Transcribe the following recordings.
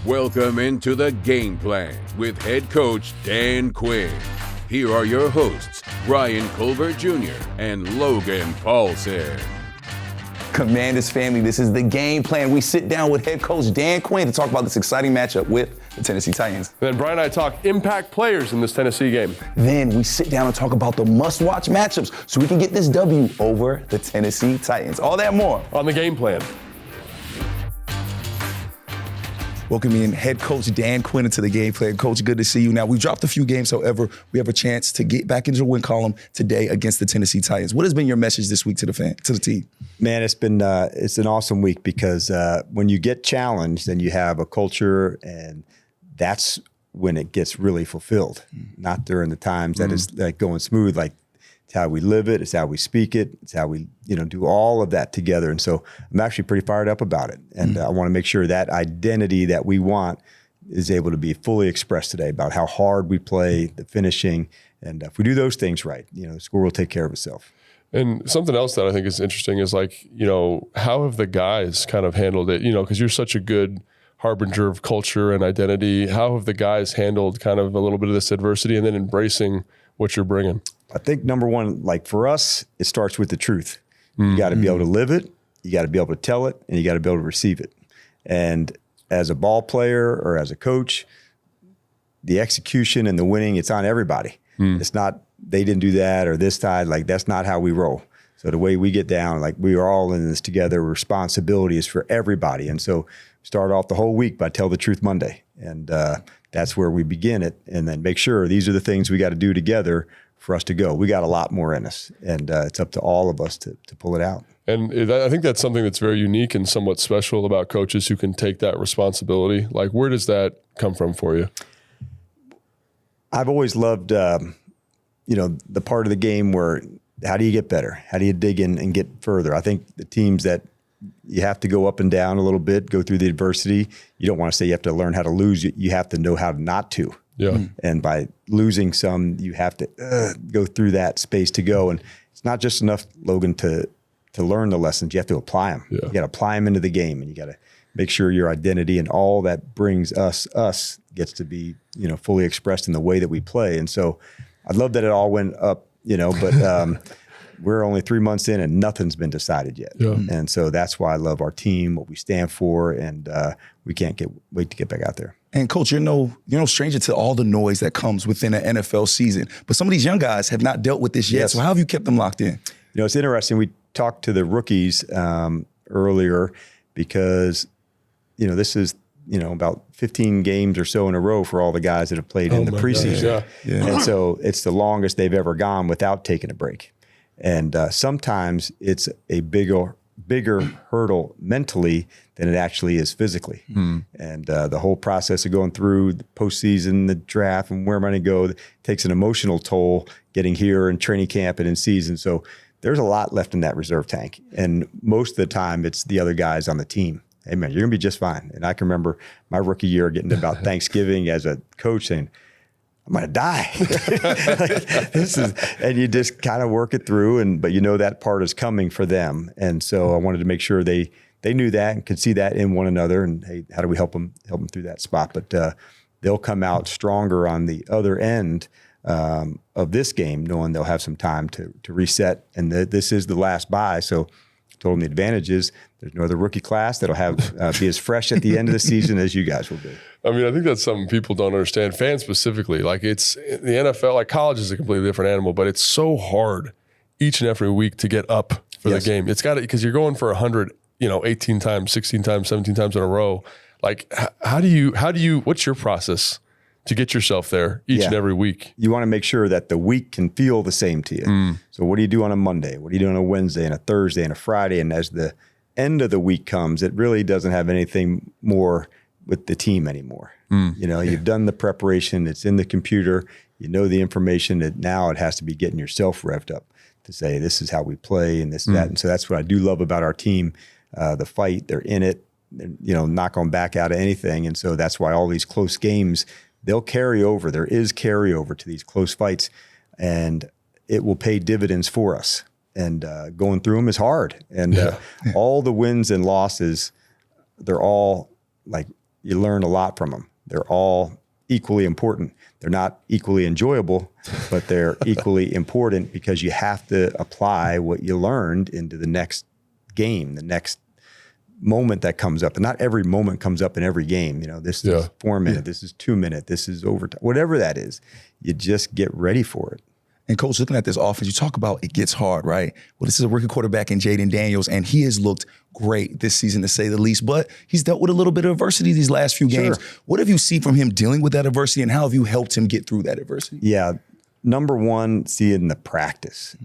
Welcome into the Game Plan with head coach Dan Quinn. Here are your hosts, Bryan Colbert Jr. and Logan Paulsen. Commanders family, this is the Game Plan. We sit down with head coach Dan Quinn to talk about this exciting matchup with the Tennessee Titans. Then Bryan and I talk impact players in this Tennessee game. Then we sit down and talk about the must-watch matchups so we can get this W over the Tennessee Titans. All that more On the Game Plan. Welcoming head coach Dan Quinn into the Game Plan. Coach, good to see you. Now, we dropped a few games, however, we have a chance to get back into the win column today against the Tennessee Titans. What has been your message this week to the team? Man, it's an awesome week because when you get challenged and you have a culture, and that's when it gets really fulfilled. Not during the times that is like going smooth. Like, it's how we live it. It's how we speak it. It's how we, do all of that together. And so I'm actually pretty fired up about it. And I want to make sure that identity that we want is able to be fully expressed today about how hard we play, the finishing. And if we do those things right, the score will take care of itself. And something else that I think is interesting is how have the guys kind of handled it? Because you're such a good harbinger of culture and identity. How have the guys handled kind of a little bit of this adversity and then embracing what you're bringing? I think number one, for us, it starts with the truth. You got to be able to live it, you got to be able to tell it, and you got to be able to receive it. And as a ball player or as a coach, the execution and the winning, it's on everybody. It's not, they didn't do that or this side, that's not how we roll. So the way we get down, we are all in this together, responsibility is for everybody. And so start off the whole week by Tell the Truth Monday. And that's where we begin it. And then make sure these are the things we got to do together for us to go. We got a lot more in us, and it's up to all of us to pull it out. And I think that's something that's very unique and somewhat special about coaches who can take that responsibility. Where does that come from for you? I've always loved, the part of the game where how do you get better? How do you dig in and get further? I think the teams that you have to go up and down a little bit, go through the adversity. You don't want to say you have to learn how to lose. You have to know how not to. Yeah. And by losing some, you have to go through that space to go. And it's not just enough, Logan, to learn the lessons. You have to apply them. Yeah. You got to apply them into the game, and you got to make sure your identity and all that brings us gets to be, fully expressed in the way that we play. And so I love that it all went up, but we're only 3 months in and nothing's been decided yet. Yeah. And so that's why I love our team, what we stand for, and we can't wait to get back out there. And Coach, you're no stranger to all the noise that comes within an NFL season. But some of these young guys have not dealt with this yet. Yes. So how have you kept them locked in? It's interesting. We talked to the rookies earlier because, this is, about 15 games or so in a row for all the guys that have played in the preseason. Yeah. And so it's the longest they've ever gone without taking a break. And sometimes it's a bigger hurdle mentally than it actually is physically. And the whole process of going through the postseason, the draft, and where am I going to go takes an emotional toll getting here and training camp and in season. So there's a lot left in that reserve tank. And most of the time, it's the other guys on the team. Hey, man, you're going to be just fine. And I can remember my rookie year getting to about Thanksgiving as a coach saying, I'm going to die. And you just kind of work it through, but that part is coming for them. And so I wanted to make sure they knew that and could see that in one another. And hey, how do we help them through that spot? But they'll come out stronger on the other end of this game, knowing they'll have some time to reset. And this is the last bye. So I told them the advantage is there's no other rookie class that'll have be as fresh at the end of the season as you guys will be. I mean, I think that's something people don't understand, fans specifically. It's the NFL, college is a completely different animal, but it's so hard each and every week to get up for the game. It's got to, because you're going for 100, 18 times, 16 times, 17 times in a row. How do you, what's your process to get yourself there each and every week? You want to make sure that the week can feel the same to you. So what do you do on a Monday? What do you do on a Wednesday and a Thursday and a Friday? And as the end of the week comes, it really doesn't have anything more with the team anymore. You've done the preparation, it's in the computer, the information, that now it has to be getting yourself revved up to say, this is how we play and this and that. And so that's what I do love about our team, the fight, they're in it, not going back out of anything. And so that's why all these close games, they'll carry over. There is carryover to these close fights, and it will pay dividends for us. And going through them is hard. And all the wins and losses, they're all you learn a lot from them. They're all equally important. They're not equally enjoyable, but they're equally important because you have to apply what you learned into the next game, the next moment that comes up. And not every moment comes up in every game. This is 4 minute, this is 2 minute, this is overtime, whatever that is. You just get ready for it. And Coach, looking at this offense, you talk about it gets hard, right? Well, this is a rookie quarterback in Jaden Daniels, and he has looked great this season, to say the least. But he's dealt with a little bit of adversity these last few games. Sure. What have you seen from him dealing with that adversity, and how have you helped him get through that adversity? Yeah, number one, see it in the practice,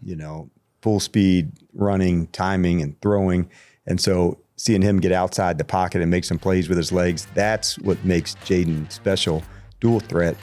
full speed, running, timing, and throwing. And so seeing him get outside the pocket and make some plays with his legs, that's what makes Jaden special. Dual threat.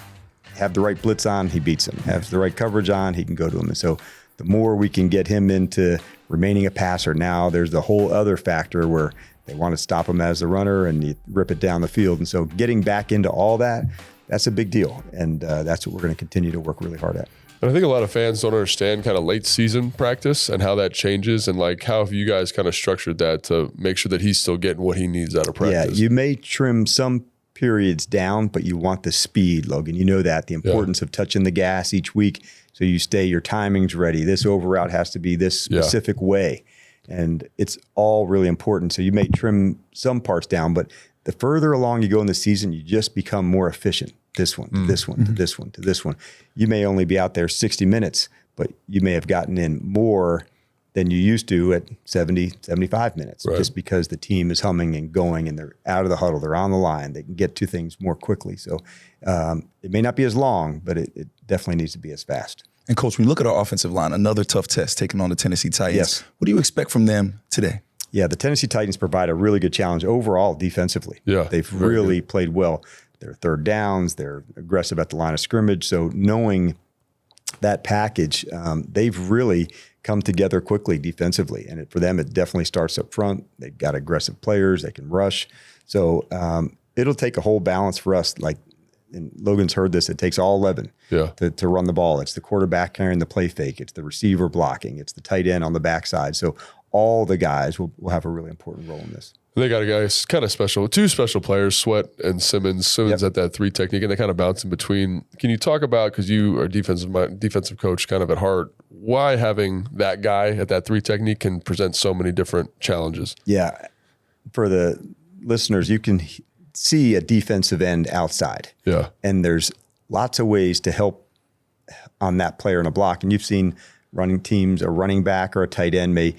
Have the right blitz on, he beats him. Have the right coverage on, he can go to him. And so the more we can get him into remaining a passer, now there's the whole other factor where they want to stop him as the runner and you rip it down the field. And so getting back into all that, that's a big deal. And that's what we're going to continue to work really hard at. And I think a lot of fans don't understand kind of late season practice and how that changes, and like how have you guys kind of structured that to make sure that he's still getting what he needs out of practice? Yeah, you may trim some periods down, but you want the speed, Logan. You know that, the importance of touching the gas each week so you stay, your timing's ready. This over route has to be this specific way. And it's all really important. So you may trim some parts down, but the further along you go in the season, you just become more efficient. This one, to this one, to this one, to this one. You may only be out there 60 minutes, but you may have gotten in more than you used to at 70, 75 minutes, just because the team is humming and going and they're out of the huddle, they're on the line, they can get to things more quickly. So it may not be as long, but it definitely needs to be as fast. And Coach, when you look at our offensive line, another tough test taking on the Tennessee Titans. Yes. What do you expect from them today? Yeah, the Tennessee Titans provide a really good challenge overall defensively. Yeah, they've really played well. They're third downs, they're aggressive at the line of scrimmage. So knowing that package, they've really come together quickly defensively. And for them, it definitely starts up front. They've got aggressive players. They can rush. So it'll take a whole balance for us. Like, and Logan's heard this, it takes all 11 to run the ball. It's the quarterback carrying the play fake. It's the receiver blocking. It's the tight end on the backside. So all the guys will have a really important role in this. They got a guy kind of special, two special players, Sweat and Simmons. Simmons at that 3 technique, and they kind of bounce in between. Can you talk about, because you are defensive coach kind of at heart, why having that guy at that 3 technique can present so many different challenges? Yeah. For the listeners, you can see a defensive end outside. Yeah. And there's lots of ways to help on that player in a block. And you've seen running teams, a running back or a tight end may,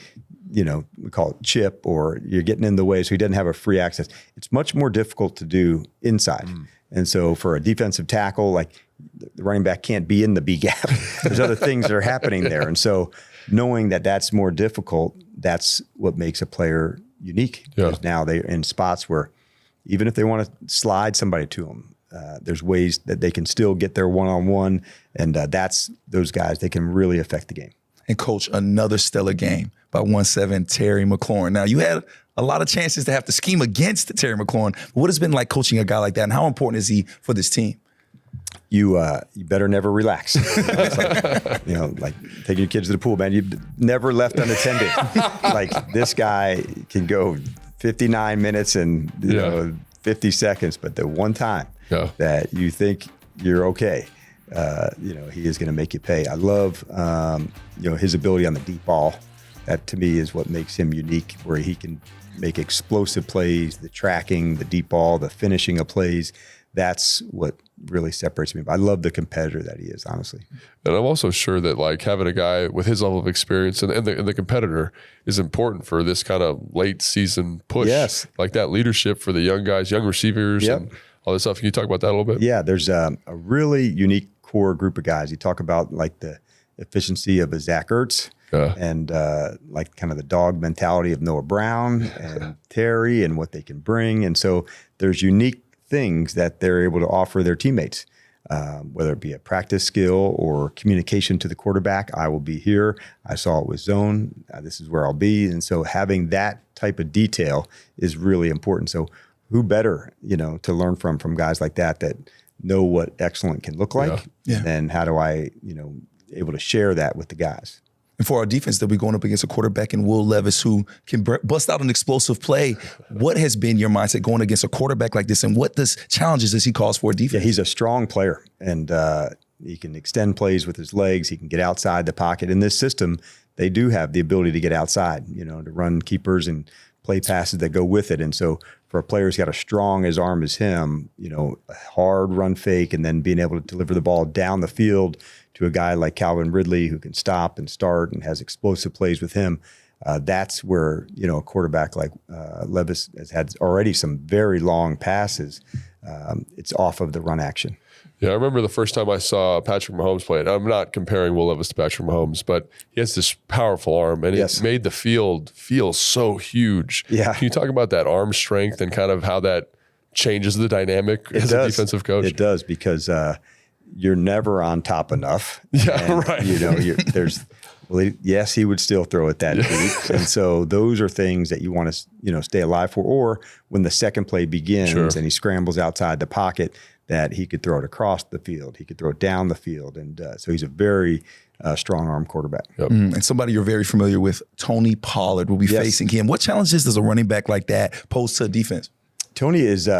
we call it chip, or you're getting in the way so he doesn't have a free access. It's much more difficult to do inside. And so for a defensive tackle, like the running back can't be in the B gap. There's other things that are happening there. And so knowing that that's more difficult, that's what makes a player unique. Because now they're in spots where even if they want to slide somebody to them, there's ways that they can still get their one-on-one. And that's those guys, they can really affect the game. And Coach, another stellar game by 1-7 Terry McLaurin. Now, you had a lot of chances to have to scheme against Terry McLaurin. What has it been like coaching a guy like that, and how important is he for this team? You better never relax. Like taking your kids to the pool, man. You've never left unattended. Like, this guy can go 59 minutes and 50 seconds, but the one time that you think you're okay, he is going to make you pay. I love, his ability on the deep ball. That to me is what makes him unique, where he can make explosive plays, the tracking, the deep ball, the finishing of plays. That's what really separates me. But I love the competitor that he is, honestly. And I'm also sure that like having a guy with his level of experience and the competitor is important for this kind of late season push. Yes. Like that leadership for the young guys, young receivers and all this stuff. Can you talk about that a little bit? Yeah, there's a really unique core group of guys. You talk about like the efficiency of a Zach Ertz. And like kind of the dog mentality of Noah Brown and Terry and what they can bring. And so there's unique things that they're able to offer their teammates, whether it be a practice skill or communication to the quarterback. I will be here. I saw it with zone. This is where I'll be. And so having that type of detail is really important. So who better, to learn from guys like that know what excellent can look like. And how do I, able to share that with the guys? And for our defense, they'll be going up against a quarterback in Will Levis who can bust out an explosive play. What has been your mindset going against a quarterback like this, and what challenges does he cause for a defense? Yeah, he's a strong player, and he can extend plays with his legs. He can get outside the pocket. In this system, they do have the ability to get outside, to run keepers and play passes that go with it. And so for a player who's got as strong as arm as him, a hard run fake and then being able to deliver the ball down the field to a guy like Calvin Ridley who can stop and start and has explosive plays with him, that's where, a quarterback like Levis has had already some very long passes. It's off of the run action. Yeah, I remember the first time I saw Patrick Mahomes play it. I'm not comparing Will Levis to Patrick Mahomes, but he has this powerful arm, and it made the field feel so huge. Yeah. Can you talk about that arm strength and kind of how that changes the dynamic as a defensive coach? It does, because you're never on top enough. Yeah, and, right. Yes, he would still throw it that deep. And so those are things that you want to, stay alive for. Or when the second play begins and he scrambles outside the pocket, that he could throw it across the field. He could throw it down the field. And so he's a very strong arm quarterback. Yep. And somebody you're very familiar with, Tony Pollard, will be facing him. What challenges does a running back like that pose to a defense? Tony is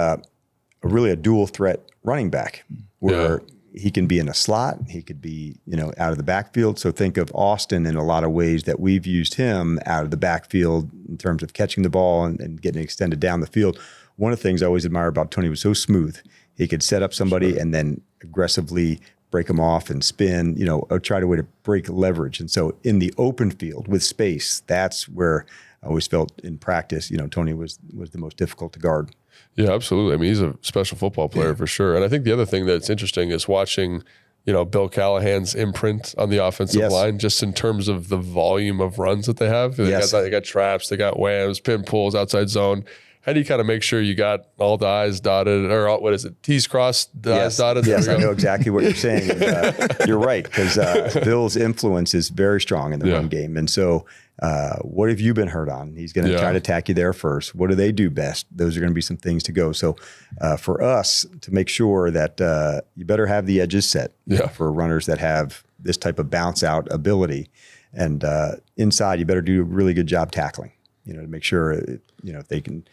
really a dual threat running back where he can be in a slot. He could be, out of the backfield. So think of Austin in a lot of ways that we've used him out of the backfield in terms of catching the ball and getting extended down the field. One of the things I always admire about Tony was so smooth. He could set up somebody and then aggressively break them off and spin, or try to way to break leverage. And so in the open field with space, that's where I always felt in practice, Tony was the most difficult to guard. Yeah, absolutely. I mean, he's a special football player for sure. And I think the other thing that's interesting is watching, Bill Callahan's imprint on the offensive line, just in terms of the volume of runs that they have. They got traps, they got whams, pin pulls, outside zone. How do you kind of make sure you got all the I's dotted, or what is it, T's crossed, the I's dotted? Yes, I know exactly what you're saying. You're right, because Bill's influence is very strong in the run game. And so what have you been hurt on? He's going to try to attack you there first. What do they do best? Those are going to be some things to go. So for us to make sure that you better have the edges set for runners that have this type of bounce out ability. And inside, you better do a really good job tackling, to make sure, if they can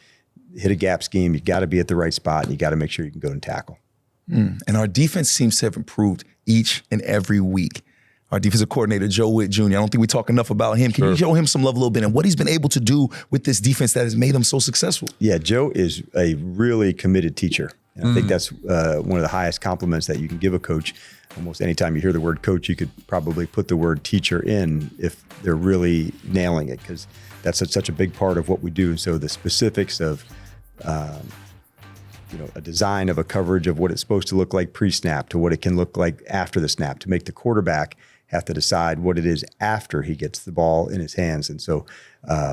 hit a gap scheme, you got to be at the right spot, and you got to make sure you can go and tackle. And our defense seems to have improved each and every week. Our defensive coordinator, Joe Witt Jr., I don't think we talk enough about him. Can you show him some love a little bit and what he's been able to do with this defense that has made him so successful? Yeah, Joe is a really committed teacher. And I think that's one of the highest compliments that you can give a coach. Almost anytime you hear the word coach, you could probably put the word teacher in if they're really nailing it, because that's such a big part of what we do. And so the specifics of a design of a coverage of what it's supposed to look like pre-snap to what it can look like after the snap, to make the quarterback have to decide what it is after he gets the ball in his hands. And so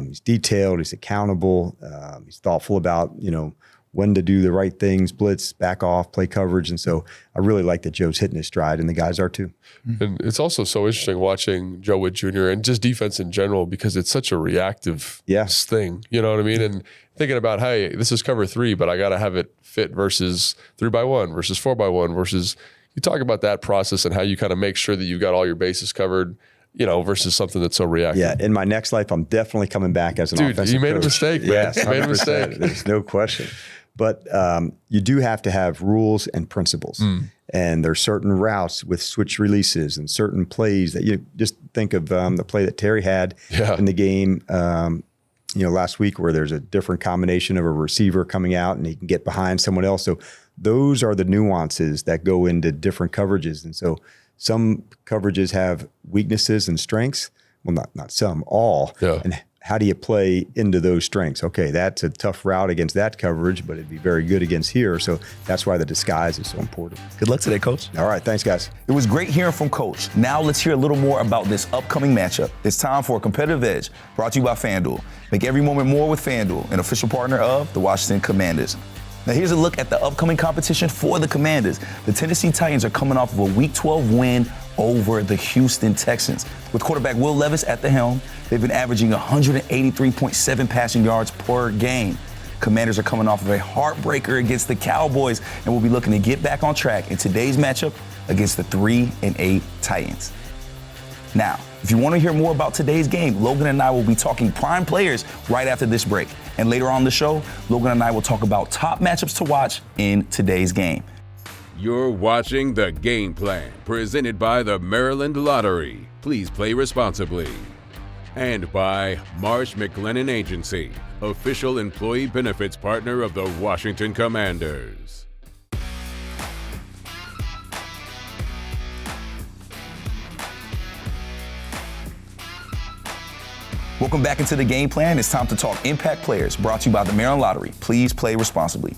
he's detailed, he's accountable, he's thoughtful about, when to do the right things, blitz, back off, play coverage. And so I really like that Joe's hitting his stride, and the guys are too. And it's also so interesting watching Joe Witt Jr. and just defense in general, because it's such a reactive thing. You know what I mean? And thinking about, hey, this is cover 3, but I got to have it fit versus 3x1 versus 4x1 versus, you talk about that process and how you kind of make sure that you've got all your bases covered, versus something that's so reactive. Yeah, in my next life, I'm definitely coming back as an offensive coach. You made a mistake, man. Yes, you made a mistake. There's no question. But you do have to have rules and principles. And there's certain routes with switch releases and certain plays that you just think of the play that Terry had in the game last week, where there's a different combination of a receiver coming out and he can get behind someone else. So those are the nuances that go into different coverages. And so some coverages have weaknesses and strengths. Well, not some, all. Yeah. And how do you play into those strengths? Okay, that's a tough route against that coverage, but it'd be very good against here. So that's why the disguise is so important. Good luck today, Coach. All right, thanks, guys. It was great hearing from Coach. Now let's hear a little more about this upcoming matchup. It's time for a competitive edge, brought to you by FanDuel. Make every moment more with FanDuel, an official partner of the Washington Commanders. Now here's a look at the upcoming competition for the Commanders. The Tennessee Titans are coming off of a Week 12 win over the Houston Texans. With quarterback Will Levis at the helm, they've been averaging 183.7 passing yards per game. Commanders are coming off of a heartbreaker against the Cowboys and will be looking to get back on track in today's matchup against the 3-8 Titans. Now, If you want to hear more about today's game, Logan and I will be talking prime players right after this break. And later on the show, Logan and I will talk about top matchups to watch in today's game. You're watching The Game Plan, presented by the Maryland Lottery. Please play responsibly. And by Marsh McLennan Agency, official employee benefits partner of the Washington Commanders. Welcome back into The Game Plan. It's time to talk impact players, brought to you by the Maryland Lottery. Please play responsibly.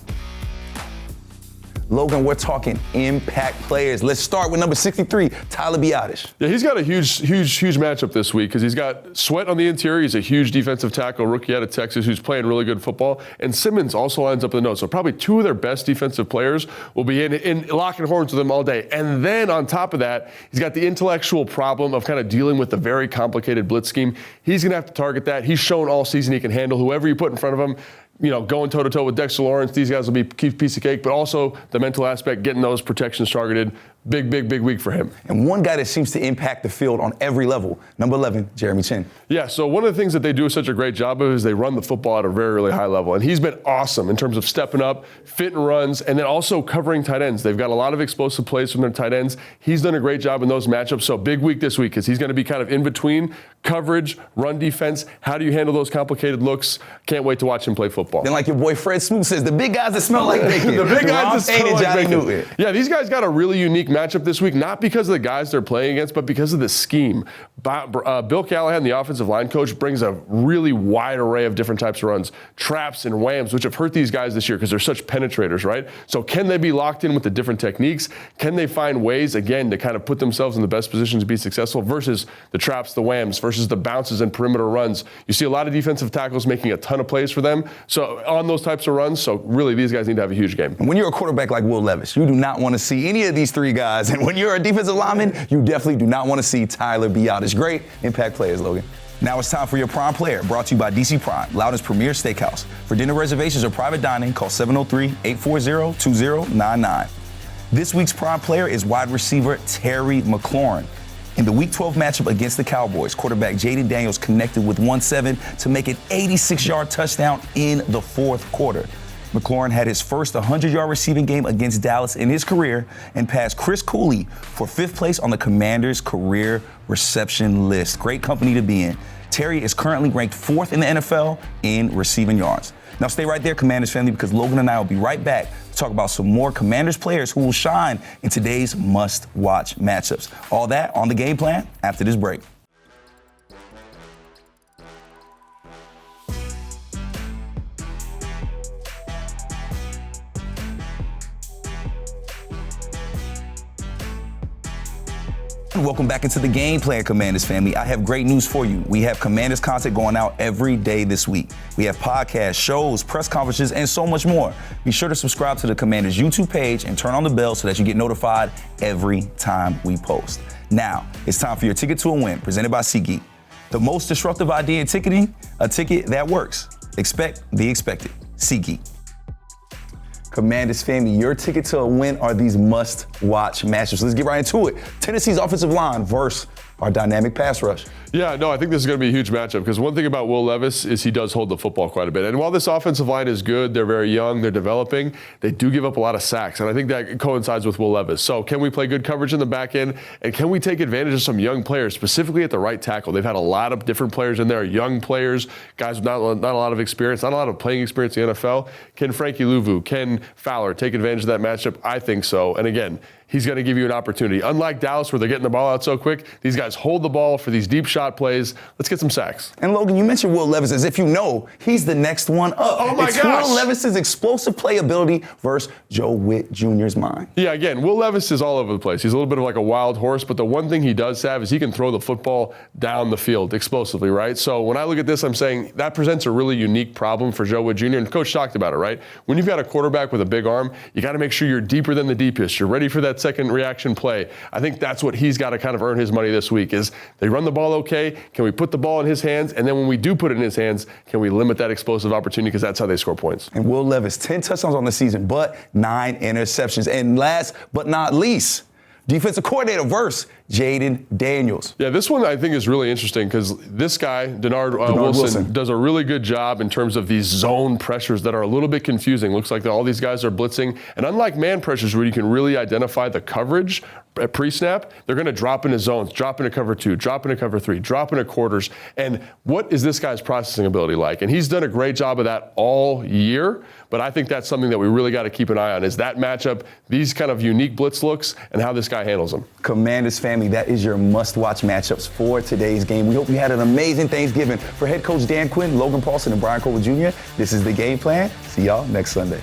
Logan, we're talking impact players. Let's start with number 63, Tyler Biadasz. Yeah, he's got a huge matchup this week because he's got Sweat on the interior. He's a huge defensive tackle, rookie out of Texas, who's playing really good football. And Simmons also lines up in the note. So probably two of their best defensive players will be in locking horns with him all day. And then on top of that, he's got the intellectual problem of kind of dealing with the very complicated blitz scheme. He's going to have to target that. He's shown all season he can handle whoever you put in front of him. You know, going toe-to-toe with Dexter Lawrence, these guys will be a piece of cake, but also the mental aspect, getting those protections targeted. Big week for him. And one guy that seems to impact the field on every level, number 11, Jeremy Chin. Yeah, so one of the things that they do such a great job of is they run the football at a very, really high level. And he's been awesome in terms of stepping up, fit and runs, and then also covering tight ends. They've got a lot of explosive plays from their tight ends. He's done a great job in those matchups. So big week this week because he's going to be kind of in between coverage, run defense. How do you handle those complicated looks? Can't wait to watch him play football. Then like your boy Fred Smoot says, the big guys that smell like bacon. The big guys that smell like bacon. Newton. Yeah, these guys got a really unique matchup this week, not because of the guys they're playing against, but because of the scheme. Bill Callahan, the offensive line coach, brings a really wide array of different types of runs, traps and whams, which have hurt these guys this year because they're such penetrators, right? So can they be locked in with the different techniques? Can they find ways, again, to kind of put themselves in the best position to be successful versus the traps, the whams, versus the bounces and perimeter runs? You see a lot of defensive tackles making a ton of plays for them. So on those types of runs, so really these guys need to have a huge game. And when you're a quarterback like Will Levis, you do not want to see any of these three guys. And when you're a defensive lineman, you definitely do not want to see Tyler Biadasz. Great impact players, Logan. Now it's time for your prime player, brought to you by DC Prime, Loudoun's premier steakhouse. For dinner reservations or private dining, call 703-840-2099. This week's prime player is wide receiver Terry McLaurin. In the Week 12 matchup against the Cowboys, quarterback Jaden Daniels connected with 1-7 to make an 86-yard touchdown in the fourth quarter. McLaurin had his first 100-yard receiving game against Dallas in his career and passed Chris Cooley for 5th place on the Commanders' career reception list. Great company to be in. Terry is currently ranked 4th in the NFL in receiving yards. Now stay right there, Commanders family, because Logan and I will be right back to talk about some more Commanders players who will shine in today's must-watch matchups. All that on The Game Plan after this break. Welcome back into The Game Plan, Commanders family. I have great news for you. We have Commanders content going out every day this week. We have podcasts, shows, press conferences, and so much more. Be sure to subscribe to the Commanders YouTube page and turn on the bell so that you get notified every time we post. Now, it's time for your Ticket to a Win, presented by SeatGeek. The most disruptive idea in ticketing, a ticket that works. Expect the expected. SeatGeek. Commanders family, your ticket to a win are these must-watch matchups. Let's get right into it. Tennessee's offensive line versus our dynamic pass rush. Yeah, no, I think this is going to be a huge matchup because one thing about Will Levis is he does hold the football quite a bit. And while this offensive line is good, they're very young, they're developing, they do give up a lot of sacks. And I think that coincides with Will Levis. So can we play good coverage in the back end? And can we take advantage of some young players, specifically at the right tackle? They've had a lot of different players in there, young players, guys with not a lot of experience, not a lot of playing experience in the NFL. Can Frankie Louvu, Ken Fowler take advantage of that matchup? I think so. And again, he's going to give you an opportunity. Unlike Dallas, where they're getting the ball out so quick, these guys hold the ball for these deep shot plays. Let's get some sacks. And Logan, you mentioned Will Levis as if you know he's the next one up. Oh my gosh. Will Levis's explosive playability versus Joe Witt Jr.'s mind. Yeah, again, Will Levis is all over the place. He's a little bit of like a wild horse, but the one thing he does have is he can throw the football down the field explosively, right? So when I look at this, I'm saying that presents a really unique problem for Joe Witt Jr. And Coach talked about it, right? When you've got a quarterback with a big arm, you got to make sure you're deeper than the deepest. You're ready for that second reaction play. I think that's what he's got to kind of earn his money this week is they run the ball okay. Can we put the ball in his hands? And then when we do put it in his hands, can we limit that explosive opportunity? Because that's how they score points. And Will Levis, 10 touchdowns on the season, but 9 interceptions. And last but not least, defensive coordinator versus Jaden Daniels. Yeah, this one I think is really interesting because this guy, Denard Wilson, does a really good job in terms of these zone pressures that are a little bit confusing. Looks like all these guys are blitzing. And unlike man pressures where you can really identify the coverage at pre-snap, they're going to drop into zones, drop into cover 2, drop into cover 3, drop into quarters. And what is this guy's processing ability like? And he's done a great job of that all year. But I think that's something that we really got to keep an eye on is that matchup, these kind of unique blitz looks, and how this guy handles them. Commanders family, that is your must-watch matchups for today's game. We hope you had an amazing Thanksgiving. For head coach Dan Quinn, Logan Paulsen, and Bryan Colbert Jr., this is the Game Plan. See y'all next Sunday.